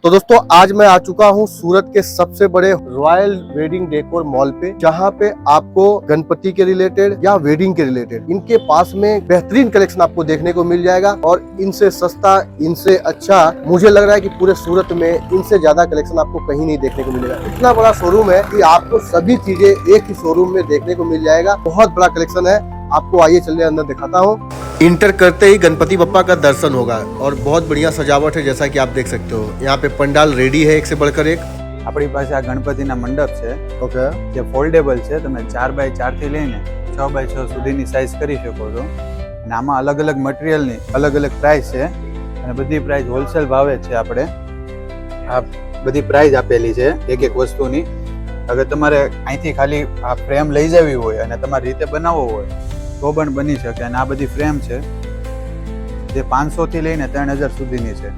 तो दोस्तों आज मैं आ चुका हूँ सूरत के सबसे बड़े रॉयल वेडिंग डेकोर मॉल पे, जहाँ पे आपको गणपति के रिलेटेड या वेडिंग के रिलेटेड इनके पास में बेहतरीन कलेक्शन आपको देखने को मिल जाएगा। और इनसे सस्ता, इनसे अच्छा मुझे लग रहा है कि पूरे सूरत में इनसे ज्यादा कलेक्शन आपको कहीं नहीं देखने को मिलेगा। इतना बड़ा शोरूम है कि आपको सभी चीजें एक ही शोरूम में देखने को मिल जाएगा। बहुत बड़ा कलेक्शन है, आपको आइए चलिए अंदर दिखाता हूँ। इंटर करते ही गणपति बप्पा का दर्शन होगा और बहुत बढ़िया सजावट है, जैसा कि आप देख सकते हो। यहाँ पे पंडाल रेडी है एक से बढ़कर एक। આપણી પાસે આ ગણપતિના મંડપ છે ઓકે, જે ફોલ્ડેબલ છે। તમે 4x4 થી લઈને 6x6 સુધીની સાઇઝ કરી શકો છો। અને આમાં અલગ અલગ મટીરિયલની અલગ અલગ પ્રાઇસ છે અને બધી પ્રાઇસ હોલસેલ ભાવે છે। આપણે આ બધી પ્રાઇસ આપેલી છે એક એક વસ્તુની। અગર તમારે અહીંથી ખાલી આ ફ્રેમ લઈ જવી હોય અને તમારી રીતે બનાવવો હોય તો પણ બની શકે। અને આ બધી ફ્રેમ છે જે 500 થી લઈને 3000 સુધીની છે।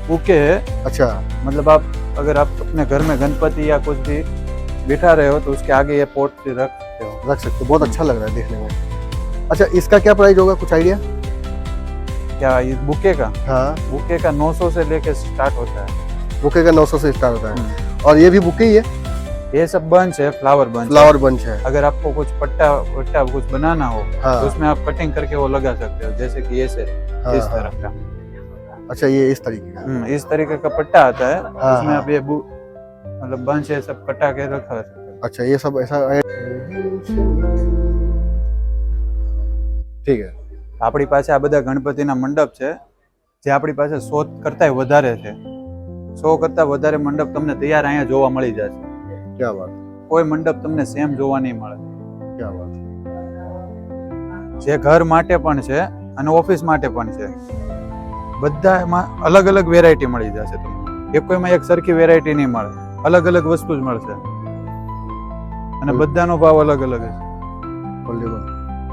बुके है, अच्छा, मतलब आप अगर आप अपने घर में गणपति या कुछ भी बिठा रहे हो तो उसके आगे ये पोट रख सकते हो। बहुत अच्छा लग रहा है देखने में। अच्छा, इसका क्या प्राइस होगा, कुछ आइडिया? क्या ये बुके का? हाँ, बुके का 900 से लेके स्टार्ट होता है। बुके का 900 से स्टार्ट होता है। और ये भी बुके ही है? ये सब बंच है, फ्लावर बंच। फ्लावर बंच है। अगर आपको कुछ पट्टा कुछ बनाना हो हाँ, तो उसमें आप कटिंग करके वो लगा सकते हो, जैसे कि ये से हाँ, इस तरह का। अच्छा, ये इस तरीके का, इस तरीके का पट्टा आता है। हाँ, उसमें हाँ। आप ये मतलब बंच है सब कटा के रखा सकते हो। अच्छा, ये सब ऐसा ठीक है। આપણી પાસે આ બધા ગણપતિના મંડપ છે જે આપણી પાસે 100 કરતાંય વધારે છે। 100 કરતા વધારે મંડપ તમને તૈયાર અહીંયા જોવા મળી જશે। क्या बात, કોઈ મંડપ તમને સેમ જોવા નહીં મળે। क्या बात। જે ઘર માટે પણ છે અને ઓફિસ માટે પણ છે। બધામાં અલગ અલગ વેરાયટી મળી જશે તમને। એકોઈમાં એક સરખી વેરાયટી નહીં મળે, અલગ અલગ વસ્તુ જ મળશે અને બધાનો ભાવ અલગ અલગ છે।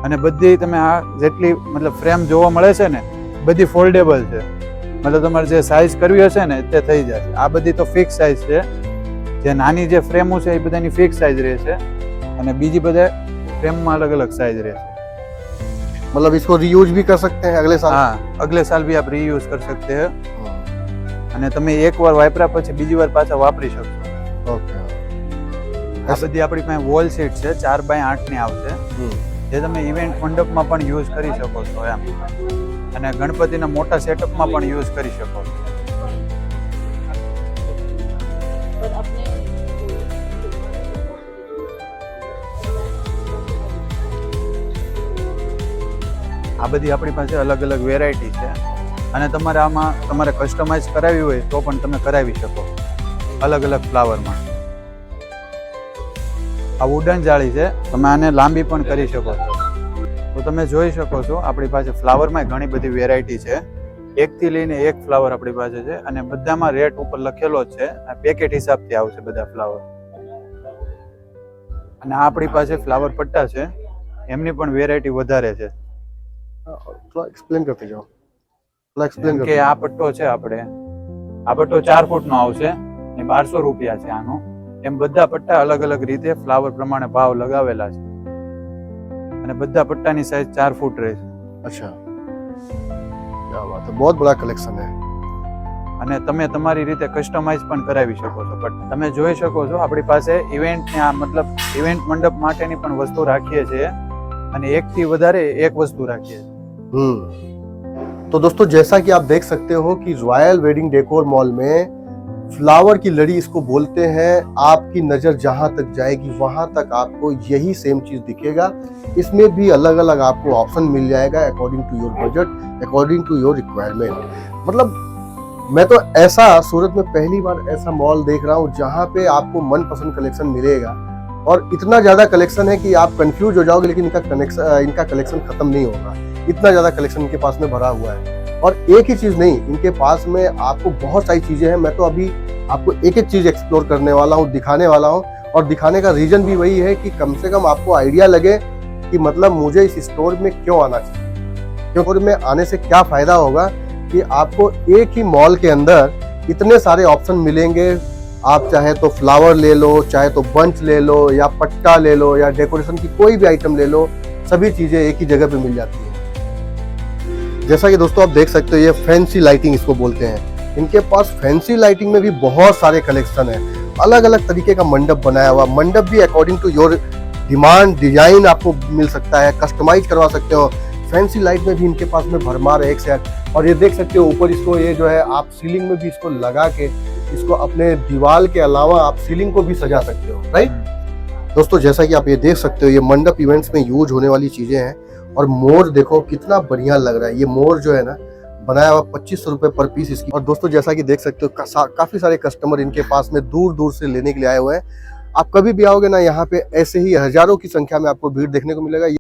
અને બધી તમે આ જેટલી મતલબ ફ્રેમ જોવા મળે છે ને બધી ફોલ્ડેબલ છે। મતલબ તમારે જે સાઇઝ કરવી હશે ને તે થઈ જશે। આ બધી તો ફિક્સ સાઇઝ છે। જે નાની જે ફ્રેમો છે એ બધાની ફિક્સ સાઇઝ રહેશે અને બીજી બધા ફ્રેમમાં અલગ અલગ સાઇઝ રહેશે। मतलब इसको रीयूज भी कर सकते हैं अगले साल? हाँ, अगले साल भी आप रीयूज कर सकते हैं અને તમે એકવાર વાપર્યા પછી બીજી વાર પાછા વાપરી શકશો। ओके, આ બધી આપણી પાસે વોલ સીટ છે 4x8 ની આવશે, જે તમે ઇવેન્ટ મંડપમાં પણ યુઝ કરી શકો છો એમ, અને ગણપતિના મોટા સેટઅપમાં પણ યુઝ કરી શકો છો। આ બધી આપણી પાસે અલગ અલગ વેરાયટી છે અને તમારે આમાં તમારે કસ્ટમાઇઝ કરાવી હોય તો પણ તમે કરાવી શકો અલગ અલગ ફ્લાવરમાં। આ વુડન જાળી છે, તમે આને લાંબી પણ કરી શકો છો। તો તમે જોઈ શકો છો આપણી પાસે ફ્લાવરમાં ઘણી બધી વેરાયટી છે। એકથી લઈને એક ફ્લાવર આપણી પાસે છે અને બધામાં રેટ ઉપર લખેલો જ છે। આ પેકેટ હિસાબથી આવશે બધા ફ્લાવર। અને આ આપણી પાસે ફ્લાવર પટ્ટા છે, એમની પણ વેરાયટી વધારે છે। थोड़ा एक्सप्लेन करते जाओ, थोड़ा एक्सप्लेन કે करते આ પટ્ટો છે આપણે, આ પટ્ટો 4 ફૂટનો આવશે ને 1200 રૂપિયા છે આનો। એમ બધા પટ્ટા અલગ અલગ રીતે ફ્લાવર પ્રમાણે ભાવ લગાવેલા છે અને બધા પટ્ટાની સાઈઝ 4 ફૂટ રહે છે। अच्छा, क्या बात है, बहुत बड़ा कलेक्शन है। અને તમે તમારી રીતે કસ્ટમાઇઝ પણ કરાવી શકો છો। પણ તમે જોઈ શકો છો આપણી પાસે ઇવેન્ટ ને મતલબ ઇવેન્ટ મંડપ માટેની પણ વસ્તુ રાખીએ છીએ અને એકથી વધારે એક વસ્તુ રાખીએ છીએ। तो दोस्तों जैसा कि आप देख सकते हो कि रॉयल वेडिंग डेकोर मॉल में फ्लावर की लड़ी इसको बोलते हैं। आपकी नजर जहां तक जाएगी वहां तक आपको यही सेम चीज दिखेगा। इसमें भी अलग अलग आपको ऑप्शन मिल जाएगा according to your budget, according to your requirement. मतलब मैं तो ऐसा सूरत में पहली बार ऐसा मॉल देख रहा हूँ जहाँ पे आपको मनपसंद कलेक्शन मिलेगा और इतना ज्यादा कलेक्शन है कि आप कंफ्यूज हो जाओगे, लेकिन इनका कलेक्शन खत्म नहीं होगा। इतना ज्यादा कलेक्शन इनके पास में भरा हुआ है। और एक ही चीज नहीं, इनके पास में आपको बहुत सारी चीजें हैं। मैं तो अभी आपको एक एक चीज एक्सप्लोर करने वाला हूँ, दिखाने वाला हूँ। और दिखाने का रीजन भी वही है कि कम से कम आपको आइडिया लगे कि मतलब मुझे इस स्टोर में क्यों आना चाहिए, स्टोर में आने से क्या फायदा होगा कि आपको एक ही मॉल के अंदर इतने सारे ऑप्शन मिलेंगे। आप चाहे तो फ्लावर ले लो, चाहे तो बंच ले लो, या पट्टा ले लो, या डेकोरेशन की कोई भी आइटम ले लो, सभी चीजें एक ही जगह पे मिल जाती हैं। जैसा कि दोस्तों आप देख सकते हो ये फैंसी लाइटिंग इसको बोलते हैं। इनके पास फैंसी लाइटिंग में भी बहुत सारे कलेक्शन है। अलग अलग तरीके का मंडप बनाया हुआ, मंडप भी according to your demand design आपको मिल सकता है, कस्टमाइज करवा सकते हो। फैंसी लाइट में भी इनके पास में भरमार है एक से एक। और ये देख सकते हो ऊपर इसको, ये जो है आप सीलिंग में भी इसको लगा के इसको अपने दीवार के अलावा आप सीलिंग को भी सजा सकते हो, राइट। दोस्तों जैसा कि आप ये देख सकते हो, ये मंडप इवेंट्स में यूज होने वाली चीजें हैं। और मोर देखो कितना बढ़िया लग रहा है। ये मोर जो है ना बनाया हुआ 2500 रुपए पर पीस इसकी। और दोस्तों जैसा कि देख सकते हो काफी सारे कस्टमर इनके पास में दूर दूर से लेने के लिए आए हुए हैं। आप कभी भी आओगे ना यहाँ पे ऐसे ही हजारों की संख्या में आपको भीड़ देखने को मिलेगा।